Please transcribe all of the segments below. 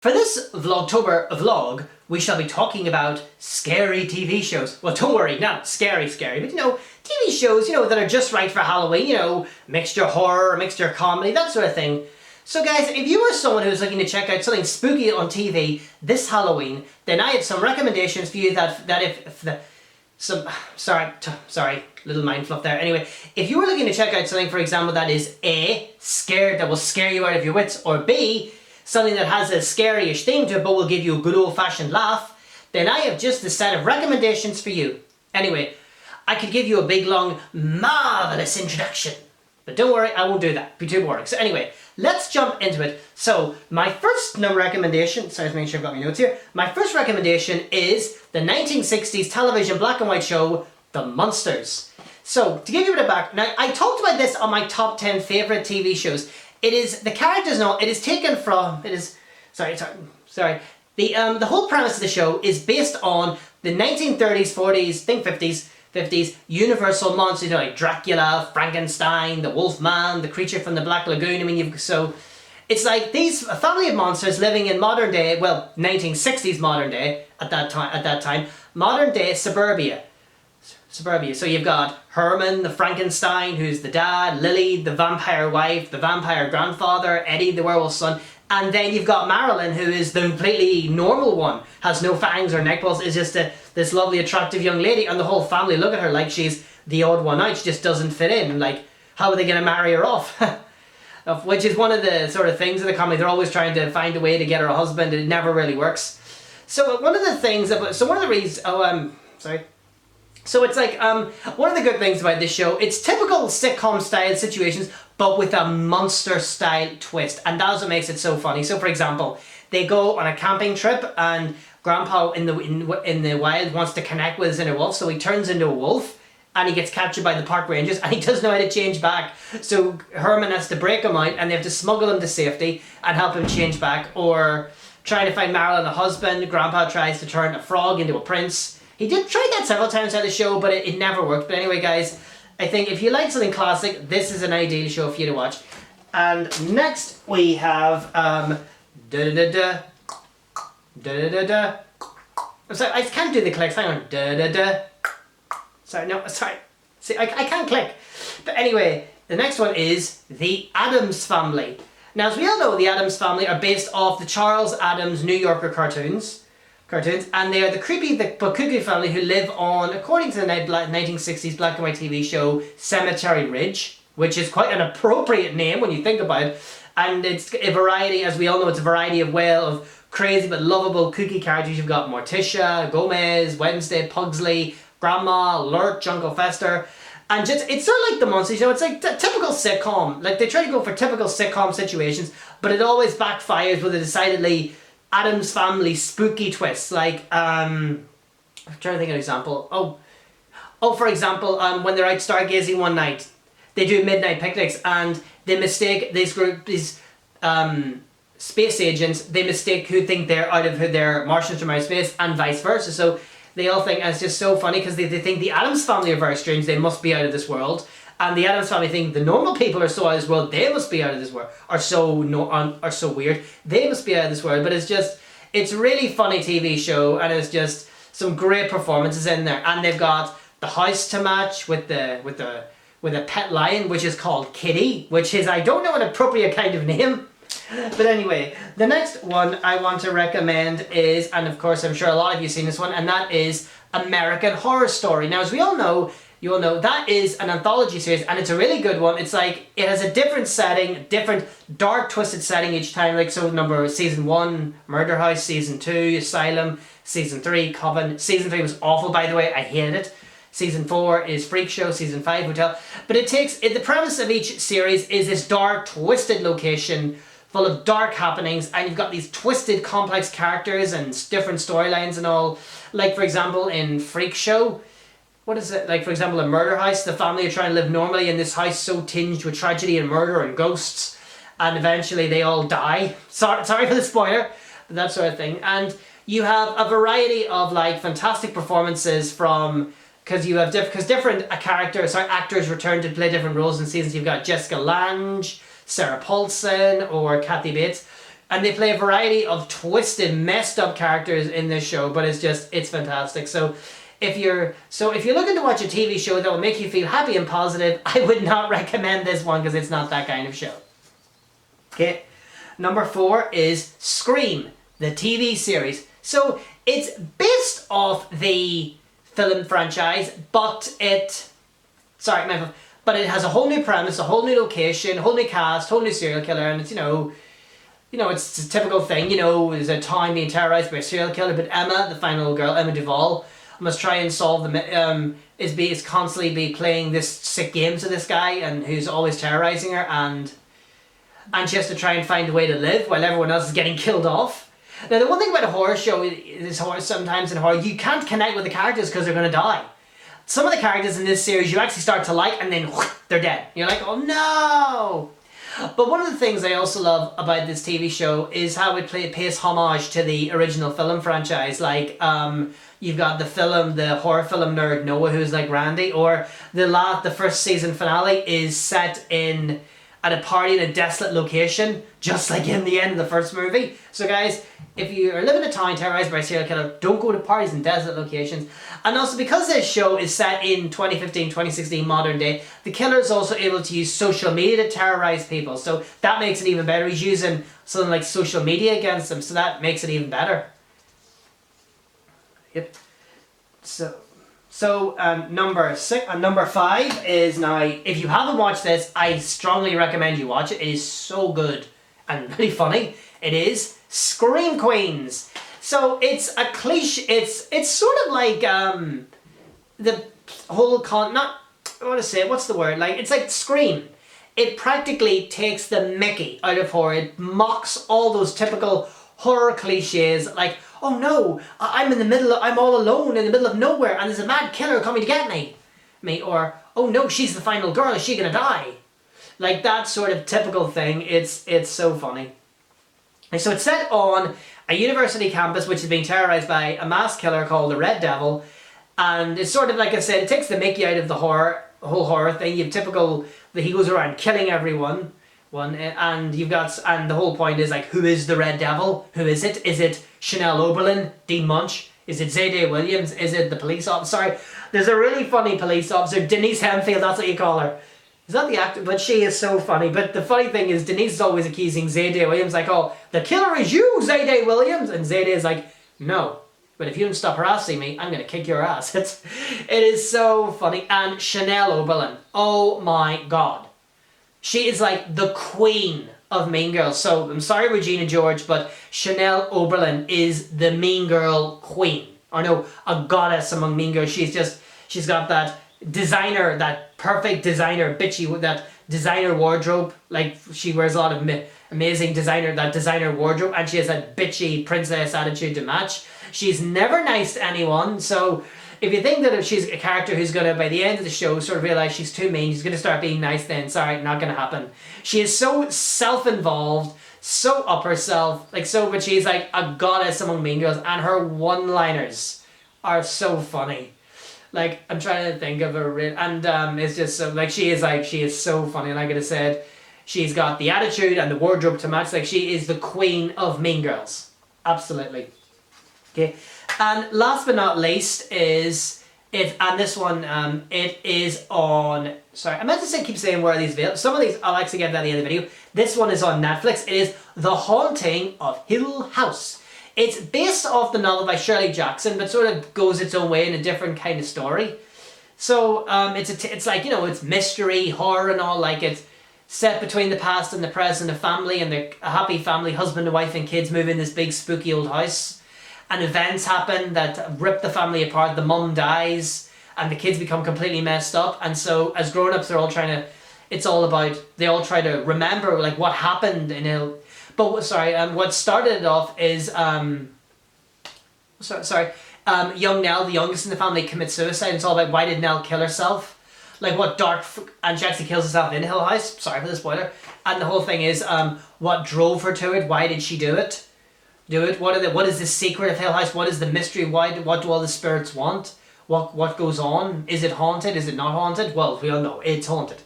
For this Vlogtober vlog, we shall be talking about scary TV shows. Well, don't worry, not scary, but TV shows, that are just right for Halloween, mixture horror, mixture comedy, that sort of thing. So guys, if you are someone who's looking to check out something spooky on TV this Halloween, then I have some recommendations for you sorry, little mind fluff there. Anyway, if you were looking to check out something, for example, that is A, that will scare you out of your wits, or B, something that has a scary-ish theme to it but will give you a good old-fashioned laugh, then I have just a set of recommendations for you. Anyway, I could give you a big, long, marvellous introduction. But don't worry, I won't do that. It'd be too boring. So anyway, let's jump into it. So, my first recommendation, sorry, just making sure I've got my notes here. My first recommendation is the 1960s television black and white show, The Munsters. So, to give you a bit of back, now I talked about this on my top 10 favourite TV shows. It is, the characters and all, it is taken from, the whole premise of the show is based on the 1930s, 40s, think 50s Universal monsters, like Dracula, Frankenstein, the Wolfman, the creature from the Black Lagoon. So it's like a family of monsters living in modern day, well, 1960s modern day at that time, modern day suburbia. So you've got Herman, the Frankenstein, who's the dad, Lily, the vampire wife, the vampire grandfather, Eddie, the werewolf son, and then you've got Marilyn, who is the completely normal one, has no fangs or neck balls, is just this lovely, attractive young lady, and the whole family look at her like she's the odd one out. She just doesn't fit in. Like, how are they going to marry her off? Which is one of the sort of things of the comedy. They're always trying to find a way to get her a husband, and it never really works. So one of the reasons, So it's like, one of the good things about this show, it's typical sitcom style situations, but with a monster style twist. And that's what makes it so funny. So for example, they go on a camping trip and Grandpa in the wild wants to connect with his inner wolf, so he turns into a wolf and he gets captured by the park rangers and he doesn't know how to change back. So Herman has to break him out and they have to smuggle him to safety and help him change back. Or trying to find Marilyn a husband, Grandpa tries to turn a frog into a prince. He did try that several times out of the show, but it never worked. But anyway, guys, I think if you like something classic, this is an ideal show for you to watch. And next we have I'm sorry, I can't do the clicks. Hang on. Sorry. See, I can't click. But anyway, the next one is the Addams Family. Now, as we all know, the Addams Family are based off the Charles Addams New Yorker cartoons, and they are the creepy but cuckoo family who live on, according to the 1960s black and white TV show, Cemetery Ridge, which is quite an appropriate name when you think about it. And it's a variety, as we all know, it's a variety of crazy but lovable kooky characters. You've got Morticia, Gomez, Wednesday, Pugsley, Grandma, Lurch, Uncle Fester. And it's sort of like the Munsters, it's like typical sitcom. Like, they try to go for typical sitcom situations, but it always backfires with a decidedly Addams Family spooky twists. Like, I'm trying to think of an example. For example, when they're out stargazing one night, they do midnight picnics and they mistake these space agents, they mistake who think they're out of their Martians from outer space, and vice versa. So they all think, and it's just so funny because they think the Addams Family are very strange, they must be out of this world. And the Addams Family think the normal people are so out of this world, they must be out of this world, are so weird, they must be out of this world. But it's a really funny TV show, and it's just some great performances in there. And they've got the house to match with a pet lion, which is called Kitty, which is, I don't know, an appropriate kind of name. But anyway, the next one I want to recommend is, and of course I'm sure a lot of you have seen this one, and that is American Horror Story. Now, as we all know, you all know, that is an anthology series, and it's a really good one. It's like, it has a different setting, different dark twisted setting each time. Like, so season 1, Murder House, season 2, Asylum, season 3, Coven. Season 3 was awful, by the way, I hated it. Season 4 is Freak Show, season 5, Hotel. But the premise of each series is this dark, twisted location full of dark happenings, and you've got these twisted, complex characters and different storylines and all. Like, for example, in Freak Show, what is it? Like, for example, in Murder House, the family are trying to live normally in this house so tinged with tragedy and murder and ghosts, and eventually they all die. Sorry for the spoiler, but that sort of thing. And you have a variety of, like, fantastic performances from, because different actors return to play different roles in seasons. You've got Jessica Lange, Sarah Paulson, or Kathy Bates. And they play a variety of twisted, messed up characters in this show, but it's fantastic. So if you're looking to watch a TV show that will make you feel happy and positive, I would not recommend this one because it's not that kind of show. Okay, number 4 is Scream, the TV series. So it's based off the film franchise, but it has a whole new premise, a whole new location, a whole new cast, whole new serial killer, and it's it's a typical thing. There's a town being terrorized by a serial killer, but Emma, the final girl, Emma Duvall, must try and solve is constantly playing this sick games with this guy and who's always terrorizing her, and she has to try and find a way to live while everyone else is getting killed off. Now the one thing about a horror show is sometimes in horror you can't connect with the characters because they're going to die. Some of the characters in this series you actually start to like and then they're dead. You're like, oh no! But one of the things I also love about this TV show is how it pays homage to the original film franchise. Like, you've got the horror film nerd Noah, who's like Randy, or the first season finale is set at a party in a desolate location, just like in the end of the first movie. So guys, if you are living in a town terrorized by a serial killer, don't go to parties in desolate locations. And also because this show is set in 2015, 2016 modern day, the killer is also able to use social media to terrorize people. So that makes it even better. He's using something like social media against them, so that makes it even better. Yep. So number 5 is now, if you haven't watched this, I strongly recommend you watch it. It is so good and really funny. It is Scream Queens. So it's a cliche, it's sort of like the whole it's like Scream. It practically takes the mickey out of horror. It mocks all those typical horror cliches like, oh no, I'm all alone in the middle of nowhere and there's a mad killer coming to get me. Or, oh no, she's the final girl, is she gonna die? Like that sort of typical thing. It's so funny. And so it's set on a university campus which is being terrorized by a mass killer called the Red Devil. And it's sort of, like I said, it takes the mickey out of the whole horror thing. You have typical, he goes around killing everyone. And the whole point is like, who is the Red Devil? Who is it? Is it Chanel Oberlin, Dean Munch? Is it Zayday Williams? Is it the police officer? Sorry, there's a really funny police officer, Denise Hempfield, that's what you call her. Is that the actor? But she is so funny. But the funny thing is, Denise is always accusing Zayday Williams, like, oh, the killer is you, Zayday Williams. And Zayday is like, no, but if you don't stop harassing me, I'm going to kick your ass. It is so funny. And Chanel Oberlin, oh my god. She is like the queen of Mean Girls. So, I'm sorry Regina George, but Chanel Oberlin is the Mean Girl queen. Or no, a goddess among Mean Girls. She's got that designer, that perfect designer, that designer wardrobe. Like, she wears a lot of amazing designer wardrobe, and she has that bitchy princess attitude to match. She's never nice to anyone, so if you think that if she's a character who's going to, by the end of the show, sort of realise she's too mean, she's going to start being nice, then sorry, not going to happen. She is so self-involved, so up herself, but she's like a goddess among Mean Girls, and her one-liners are so funny. Like, I'm trying to think of her, and it's just so, she is so funny. Like I said, she's got the attitude and the wardrobe to match. Like, she is the queen of Mean Girls. Absolutely. Okay. And last but not least is it, and this one, it is on, sorry, I meant to keep saying where are these available. Some of these I'll actually get at the end of the video. This one is on Netflix. It is The Haunting of Hill House. It's based off the novel by Shirley Jackson, but sort of goes its own way in a different kind of story. So it's like, it's mystery, horror and all, like it's set between the past and the present, a family and a happy family, husband and wife and kids move in this big spooky old house. And events happen that rip the family apart. The mum dies and the kids become completely messed up. And so as grown-ups, they all try to remember like what happened in Hill. But sorry, what started it off is young Nell, the youngest in the family, commits suicide. It's all about why did Nell kill herself, like and she actually kills herself in Hill House. Sorry for the spoiler. And the whole thing is what drove her to it. Why did she do it? What is the secret of Hill House? What is the mystery? What do all the spirits want? What goes on? Is it haunted? Is it not haunted? Well, we all know it's haunted.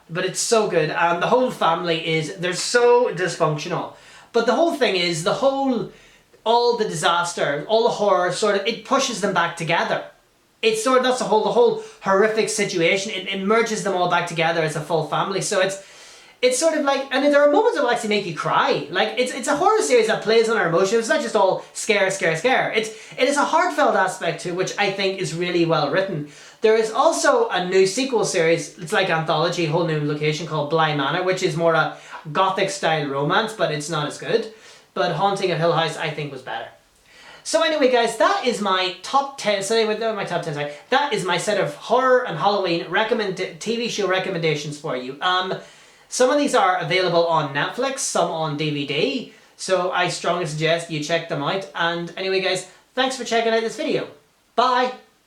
But it's so good, and the whole family they're so dysfunctional. But the whole thing is, all the disaster, all the horror, sort of, it pushes them back together. It's sort of, that's the whole horrific situation. It merges them all back together as a full family. So it's sort of like, and there are moments that will actually make you cry. Like, it's a horror series that plays on our emotions. It's not just all scare. It is a heartfelt aspect to it, which I think is really well written. There is also a new sequel series, it's like anthology, whole new location, called Bly Manor, which is more a gothic style romance, but it's not as good. But Haunting of Hill House, I think, was better. So anyway, guys, that is my top 10. So anyway, my top 10. Sorry, that is my set of horror and Halloween TV show recommendations for you. Some of these are available on Netflix, some on DVD. So I strongly suggest you check them out. And anyway, guys, thanks for checking out this video. Bye.